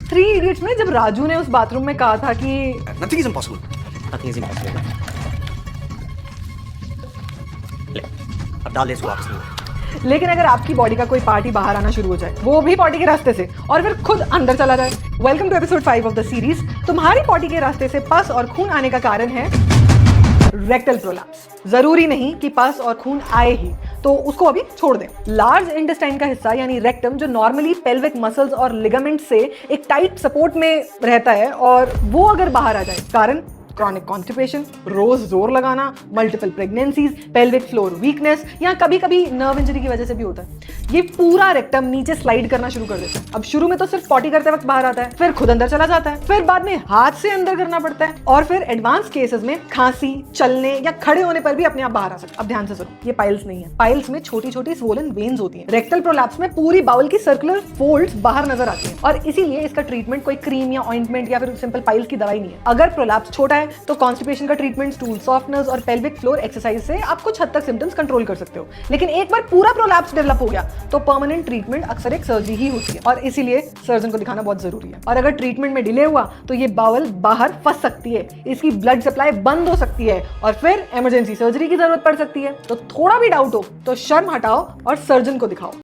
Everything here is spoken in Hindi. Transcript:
थ्री इडियट्स में जब राजू ने उस बाथरूम में कहा था कि nothing is impossible. Nothing is impossible. ले, अब डाल दे इसको वापस नहीं। लेकिन अगर आपकी बॉडी का कोई पार्टी बाहर आना शुरू हो जाए, वो भी बॉडी के रास्ते से, और फिर खुद अंदर चला जाए। Welcome to episode 5 of the series. तुम्हारी बॉडी के रास्ते से पस और खून आने का कारण है रेक्टल प्रोलैप्स। जरूरी नहीं कि पस और खून आए ही, तो उसको अभी छोड़ दें। लार्ज इंटेस्टाइन का हिस्सा यानी रेक्टम, जो नॉर्मली पेल्विक मसल्स और लिगामेंट से एक टाइट सपोर्ट में रहता है, और वो अगर बाहर आ जाए, कारण क्रॉनिक कॉन्स्टिपेशन, रोज जोर लगाना, multiple pregnancies, pelvic floor weakness, या कभी कभी नर्व इंजरी की वजह से भी होता है, ये पूरा रेक्टम नीचे स्लाइड करना शुरू कर देता है। अब शुरू में तो सिर्फ पॉटी करते वक्त बाहर आता है, फिर खुद अंदर चला जाता है, फिर बाद में हाथ से अंदर करना पड़ता है, और फिर एडवांस केसेस में खांसी, चलने या खड़े होने पर भी अपने आप बाहर आ सकता है। अब ध्यान से सुनो, ये पाइल्स नहीं है। पाइल्स में छोटी छोटी स्वोलन वेन्स होती हैं। रेक्टल प्रोलैप्स में पूरी बाउल की सर्कुलर फोल्ड्स बाहर नजर आती हैं, और इसीलिए इसका ट्रीटमेंट कोई क्रीम या ऑइंटमेंट या फिर सिंपल पाइल्स की दवाई नहीं है। अगर प्रोलैप्स छोटा है तो कॉन्स्टिपेशन का ट्रीटमेंट, स्टूल सॉफ्टनर्स और पेल्विक फ्लोर एक्सरसाइज से आप कुछ हद तक सिम्टम्स कंट्रोल कर सकते हो। लेकिन एक बार पूरा प्रोलैप्स डेवलप हो गया तो परमानेंट ट्रीटमेंट अक्सर एक सर्जरी ही होती है, और इसीलिए सर्जन को दिखाना बहुत जरूरी है। और अगर ट्रीटमेंट में डिले हुआ तो ये बाउल बाहर फंस सकती है, इसकी ब्लड सप्लाई बंद हो सकती है, और फिर इमरजेंसी सर्जरी की जरूरत पड़ सकती है। तो थोड़ा भी डाउट हो तो शर्म हटाओ और सर्जन को दिखाओ।